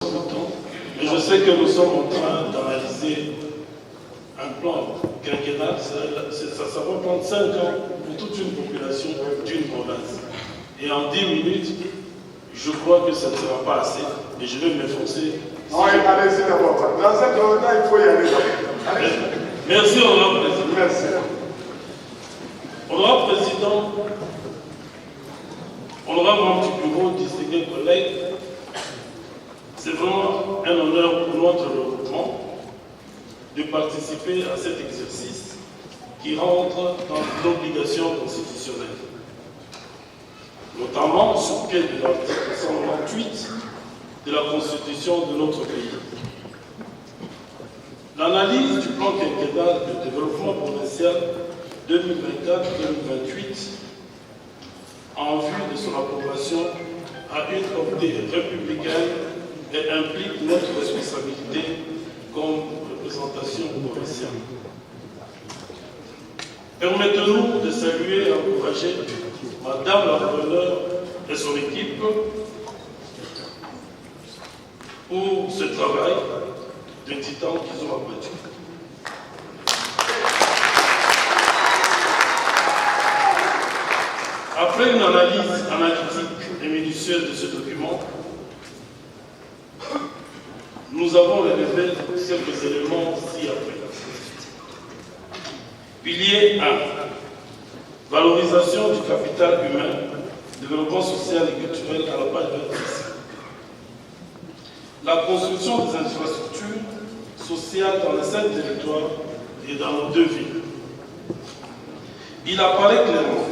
Mais je sais que nous sommes en train d'analyser un plan quinquennal. Ça va prendre 5 ans pour toute une population d'une province. Et en 10 minutes, je crois que ça ne sera pas assez. Et je vais m'efforcer. Non, allez-y d'abord. Dans cette ordre-là, il faut y aller. Merci, Honorable Président. Merci. Honorable Président, honorable membre du bureau, distingués collègues, c'est vraiment un honneur pour notre regroupement de participer à cet exercice qui rentre dans l'obligation constitutionnelle, notamment sur pied de l'article 198 de la Constitution de notre pays. L'analyse du plan quinquennal de développement provincial 2024-2028 en vue de son approbation a une portée républicaine et implique notre responsabilité comme représentation provinciale. Permettez-nous de saluer et encourager Madame la Gouverneure et son équipe pour ce travail de titan qu'ils ont abattu. Après une analyse analytique et minutieuse de ce document, nous avons relevé quelques éléments ci-après. Pilier 1. Valorisation du capital humain, développement social et culturel à la page 26. La construction des infrastructures sociales dans les 5 territoires et dans nos 2 villes. Il apparaît clairement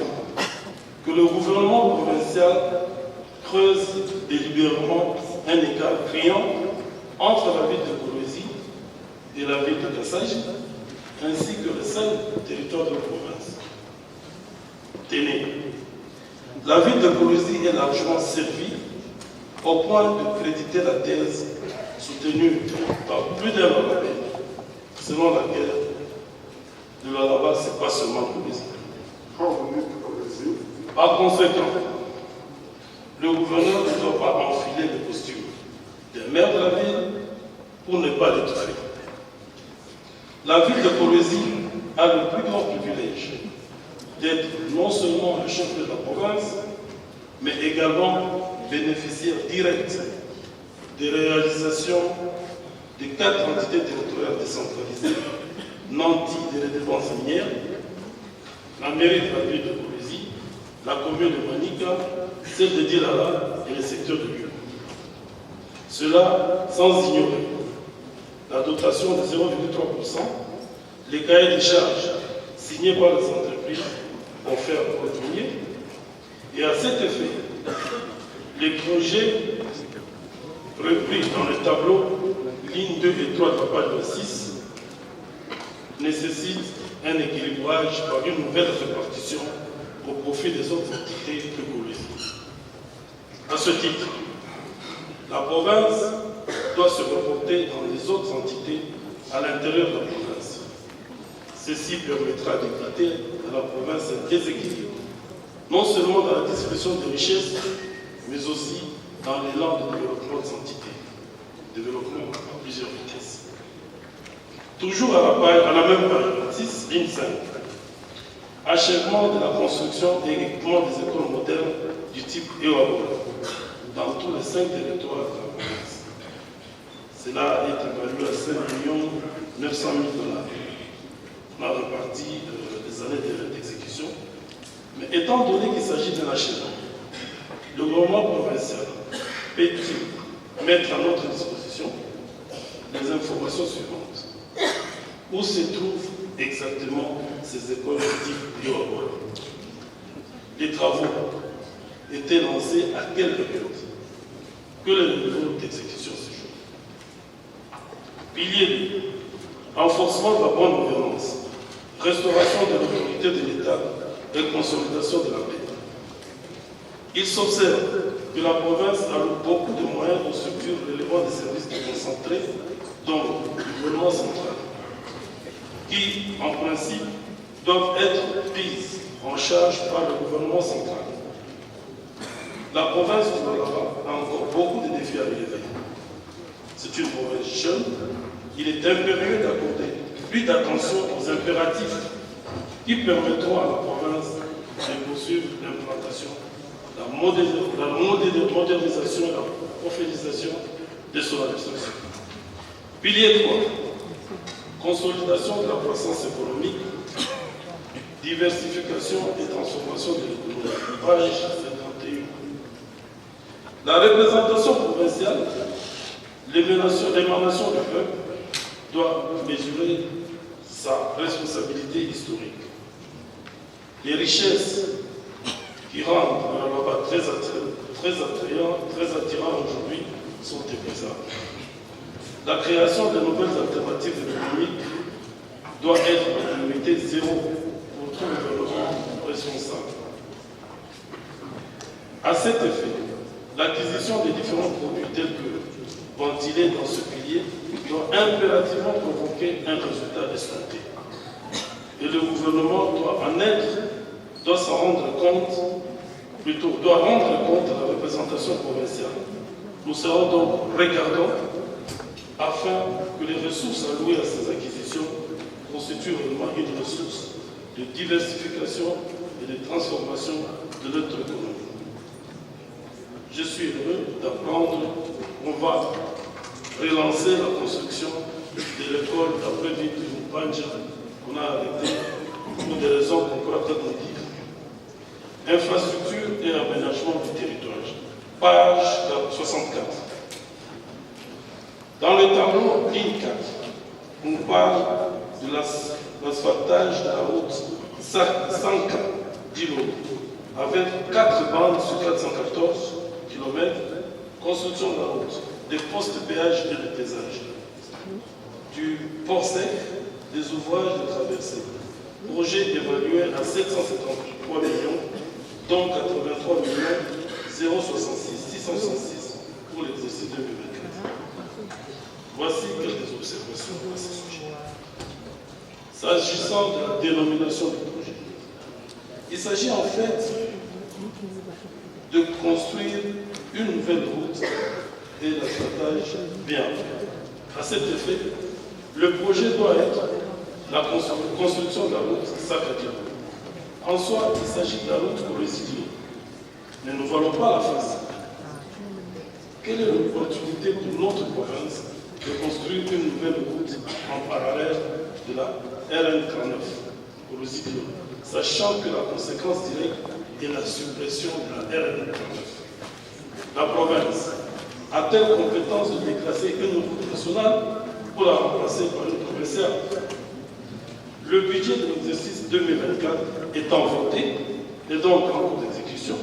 que le gouvernement provincial creuse délibérément un écart criant entre la ville de Kolwezi et la ville de Kassaji, ainsi que les 5 territoires de la province. Tenez, la ville de Kolwezi est largement servie au point de créditer la thèse soutenue par plus d'un Alabais, selon laquelle de là-bas, ce n'est pas seulement Kolwezi. Par conséquent, le gouverneur ne doit pas enfiler le costume des maires de la ville pour ne pas l'étouffer. La ville de Kolwezi a le plus grand privilège d'être non seulement le chef de la province, mais également bénéficiaire direct des réalisations de 4 entités territoriales décentralisées, nantis des redevances minières, la mairie de la ville de Kolwezi, la commune de Manika, celle de Dilala et le secteur de Lyon. Cela sans ignorer la dotation de 0,3%, les cahiers des charges signés par les entreprises offerts aux douaniers, et à cet effet, les projets repris dans le tableau, lignes 2 et 3 de la page 26, nécessitent un équilibrage par une nouvelle répartition au profit des autres entités de Kolwezi. À ce titre, la province doit se reporter dans les autres entités à l'intérieur de la province. Ceci permettra d'éviter à la province un déséquilibre, non seulement dans la distribution des richesses, mais aussi dans l'élan de développement des entités. Développement à plusieurs vitesses. Toujours à la même page 26, ligne 5. Achèvement de la construction et équipement des écoles modernes du type EOABO dans tous les 5 territoires de la province. Cela est évalué à 5 900 000 $. On a reparti des années d'exécution. Mais étant donné qu'il s'agit d'un achèvement, le gouvernement provincial peut-il mettre à notre disposition les informations suivantes. Où se trouvent exactement ces écoles de type EOABO? Les travaux étaient lancés à quelle période? Que le niveau d'exécution se joue. Pilier 2. Renforcement de la bonne gouvernance, restauration de l'autorité de l'État et consolidation de la paix. Il s'observe que la province a beaucoup de moyens de structure relevant des services déconcentrés, dont le gouvernement central, qui, en principe, doivent être prises en charge par le gouvernement central. La province de Lualaba a encore beaucoup de défis à relever. C'est une province jeune. Il est impérieux d'accorder plus d'attention aux impératifs qui permettront à la province de poursuivre l'implantation, la modernisation et la professionnalisation de son administration. Pilier 3. Consolidation de la croissance économique, diversification et transformation de l'économie. Page 51. La représentation provinciale, l'émanation du peuple, doit mesurer sa responsabilité historique. Les richesses qui rendent le Rabat très attirant aujourd'hui sont épousables. La création de nouvelles alternatives économiques doit être la priorité zéro pour tout gouvernement responsable. À cet effet, l'acquisition des différents produits tels que ventilés dans ce pilier doit impérativement provoquer un résultat escompté. Et le gouvernement doit rendre compte à la représentation provinciale. Nous serons donc regardants afin que les ressources allouées à ces acquisitions constituent réellement une ressource de diversification et de transformation de notre économie. Je suis heureux d'apprendre qu'on va relancer la construction de l'école d'après-vie de Mupanja qu'on a arrêtée pour des raisons qu'on pourra peut-être nous dire. Infrastructure et aménagement du territoire. Page 64. Dans le tableau ligne 4, on parle de l'asphaltage de la route 100 d'Ilo, avec 4 bandes sur 414 km, construction de la route, des postes de péage et de paysage, du port sec, des ouvrages de traversée. Projet évalué à 773 millions, dont 83 millions 666 pour l'exercice 2024. Voici quelques observations à ce sujet. S'agissant de la dénomination du projet, il s'agit en fait de construire une nouvelle route et l'asphaltage bien fait. À cet effet, le projet doit être la construction de la route Sakadja. En soi, il s'agit de la route Kolwezi-Dilo. Mais nous ne voyons pas la face. Quelle est l'opportunité pour notre province de construire une nouvelle route en parallèle de la RN39 Kolwezi-Dilo, sachant que la conséquence directe est la suppression de la RN39. La province a-t-elle compétence de déclasser une route nationale pour la remplacer par une provinciale? Le budget de l'exercice 2024 étant voté et donc en cours d'exécution,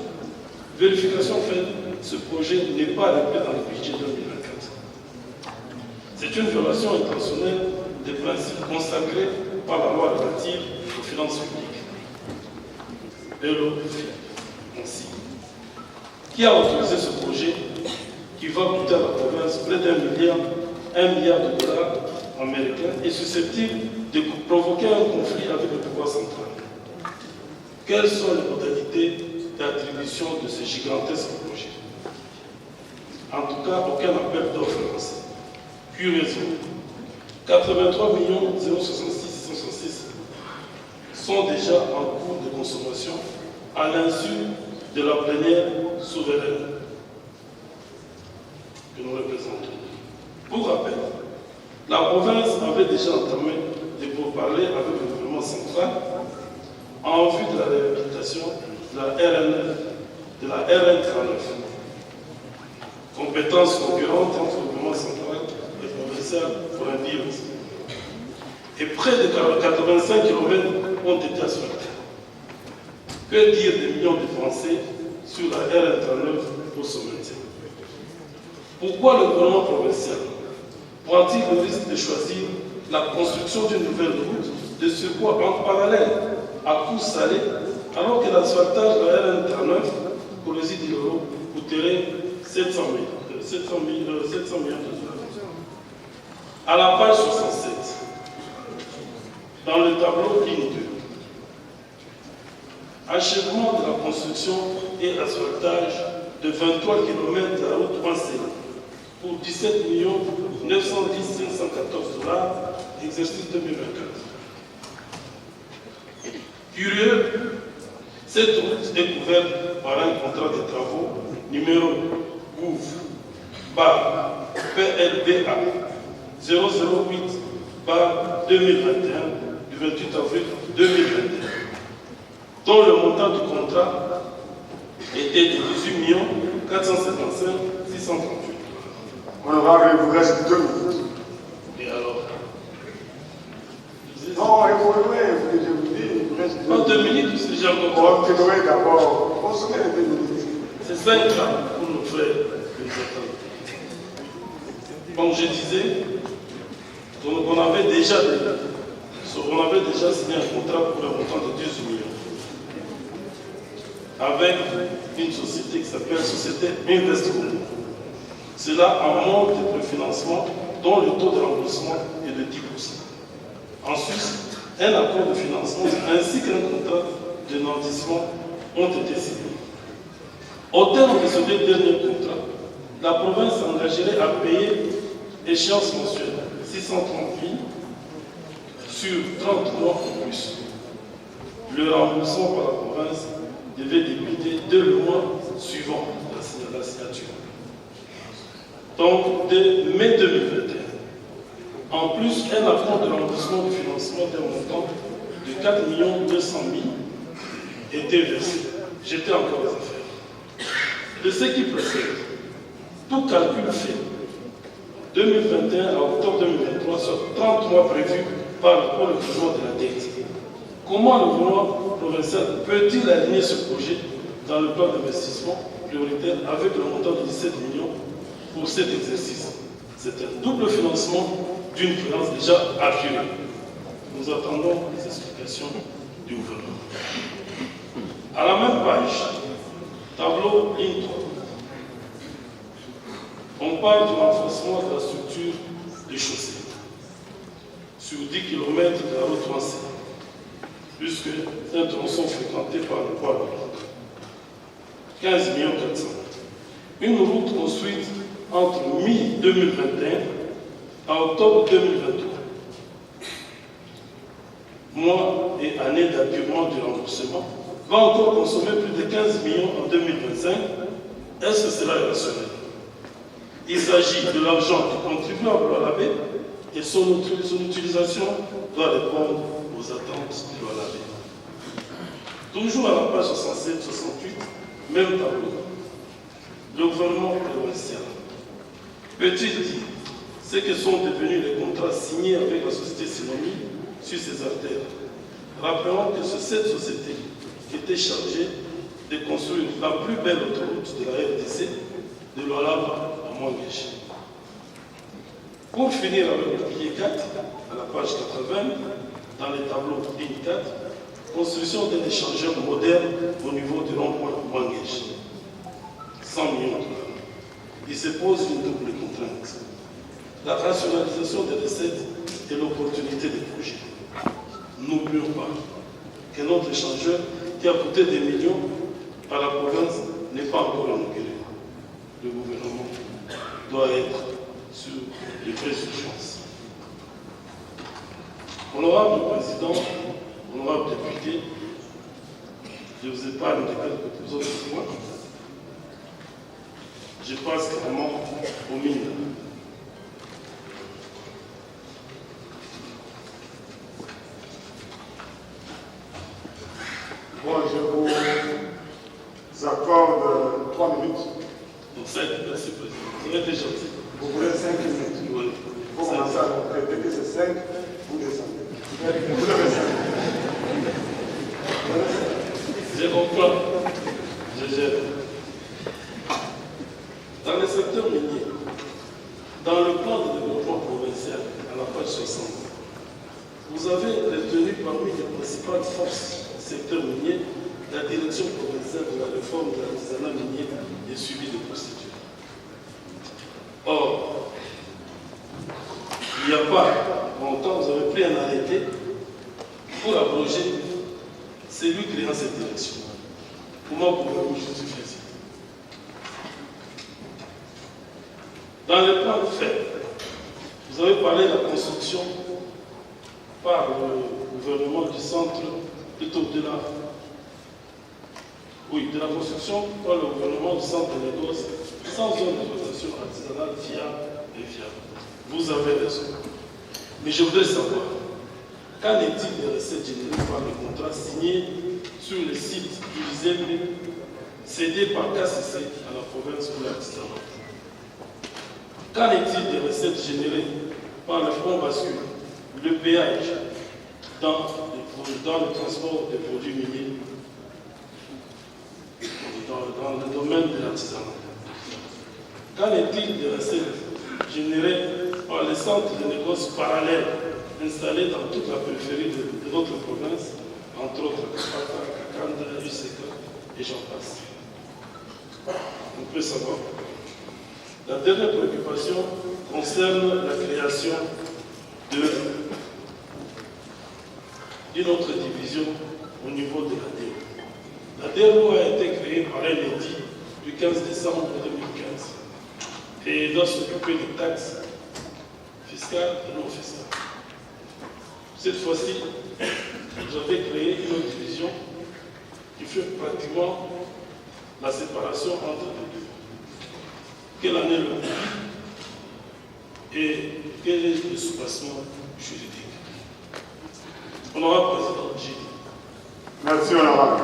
vérification faite, ce projet n'est pas réglé dans le budget 2024. C'est une violation intentionnelle des principes consacrés par la loi relative aux finances publiques. Et ainsi, qui a autorisé ce projet qui va coûter à la province près d'1 milliard de dollars américains et susceptible de provoquer un conflit avec le pouvoir central. Quelles sont les modalités d'attribution de ce gigantesque projet? En tout cas, aucun appel d'offres lancé. Curieusement, 83 066 sont déjà en cours de consommation à l'insu de la plénière souveraine que nous représentons. Pour rappel, la province avait déjà entamé des pourparlers avec le gouvernement central en vue de la réhabilitation de la RN39. Compétences concurrentes entre le gouvernement central et provincial pour un dire. Et près de 85 km ont été asphaltés. Que dire des millions de Français sur la RN39 pour son maintien? Pourquoi le gouvernement provincial prend-il le risque de choisir la construction d'une nouvelle route de surcroît en parallèle à coût salé, alors que l'asphaltage de la RN39 Kolwezi-Dilo coûterait 700 millions de dollars? À la page 67, dans le tableau ligne 2, achèvement de la construction et asphaltage de 23 km de la route Ouansela, pour 17 910 514 $, exercice 2024. Curieux, cette route est couverte par un contrat de travaux numéro GOUV bar PLBA 008 bar 2021 du 28 avril 2021, dont le montant du contrat était de 18 455 638. Honorable, il vous reste 2 minutes. Et alors? Non, il faut louer, je vous dis, il vous reste 2 minutes. En 2 minutes, c'est déjà le contrat. Continuez d'abord. Consommez les 2 minutes. C'est 5 ans pour nos frères qui nous attendent. Comme je disais, on avait déjà signé un contrat pour un montant de 18 millions avec une société qui s'appelle Société Investco. Cela en monte de préfinancement dont le taux de remboursement est de 10%. Ensuite, un accord de financement ainsi qu'un contrat de nantissement ont été signés. Au terme de ce dernier contrat, la province s'engagerait à payer échéance mensuelle 630 000 sur 30 mois ou plus. Le remboursement par la province devait débuter dès le mois suivant la signature. Donc, dès mai 2021. En plus, un accord de remboursement du financement d'un montant de 4 200 000 était versé. J'étais encore aux affaires. De ce qui précède, tout calcul fait, 2021 à octobre 2023, soit 30 mois prévus par le gouvernement de la dette. Comment le gouvernement provincial peut-il aligner ce projet dans le plan d'investissement prioritaire avec le montant de 17 millions pour cet exercice? C'est un double financement d'une finance déjà assurée. Nous attendons les explications du gouvernement. À la même page, tableau ligne 3, on parle du renforcement de la structure des chaussées sur 10 km de la route française, puisque c'est un tronçon fréquenté par le poids lourd. 15 400 000. Une route construite entre mi-2021 à octobre 2023. Mois et années d'appurement du remboursement va encore consommer plus de 15 millions en 2025. Est-ce que cela est rationnel? Il s'agit de l'argent du contribuable à la baie et son utilisation doit répondre aux attentes de l'OALAB. Toujours à la page 67-68, même tableau. Le gouvernement provincial peut-il dire ce que sont devenus les contrats signés avec la société Sinomi sur ces artères? Rappelons que c'est cette société qui était chargée de construire la plus belle autoroute de la RDC, de l'OALAB à Mwangeji. Pour finir avec le pilier 4, à la page 80, dans les tableaux ligne 4, construction d'un échangeur moderne au niveau du rond-point Mwangeji. 100 millions $. Il se pose une double contrainte. La rationalisation des recettes et l'opportunité des projets. N'oublions pas que notre échangeur, qui a coûté des millions à la province, n'est pas encore inauguré. Le gouvernement doit être sur les vraies urgences. Honorable Président, honorable député, je vous épargne de quelques autres points. Je passe carrément aux mines. Bon, je vous accorde 3 minutes. Donc 5, merci Président. Vous êtes gentil. Vous voulez 5 minutes? Oui. Vous commencez à répéter que c'est 5, vous descendez. Vous avez 5. Je comprends. Je gère. Dans le secteur minier, dans le plan de développement provincial, à la page 60, vous avez retenu parmi les principales forces du secteur minier la direction provinciale de la réforme de l'artisanat minier et suivi des procédures. Or, il n'y a pas longtemps, vous avez pris un arrêté pour abroger celui créant cette direction. Comment pouvez-vous justifier ça? Dans les plans de fait, vous avez parlé de la construction par le gouvernement du centre, plutôt de la construction par le gouvernement du centre de négoce sans zone d'exploitation artisanale fiable et viable. Vous avez raison. Mais je voudrais savoir, qu'en est-il des recettes générées par le contrat signé sur le site du cédé par KCC à la province de l'artisanat? Qu'en est-il des recettes générées par le fonds bascule, le péage dans le transport des produits miniers dans le domaine de l'artisanat? Qu'en est-il des recettes générées par les centres de négoces parallèles installés dans toute la périphérie de notre province, entre autres Kapata, Kakanda, Useka et j'en passe? On peut savoir. La dernière préoccupation concerne la création d'une autre division au niveau de la DEO. La DEO a été créée par un édit du 15 décembre 2015 et doit s'occuper des taxes fiscales et non fiscales. Cette fois-ci, j'avais créé une autre division qui fait pratiquement la séparation entre les deux. Quelle année le public et quel est le soubassement juridique? Honorable Président Gilles. Merci, honorable.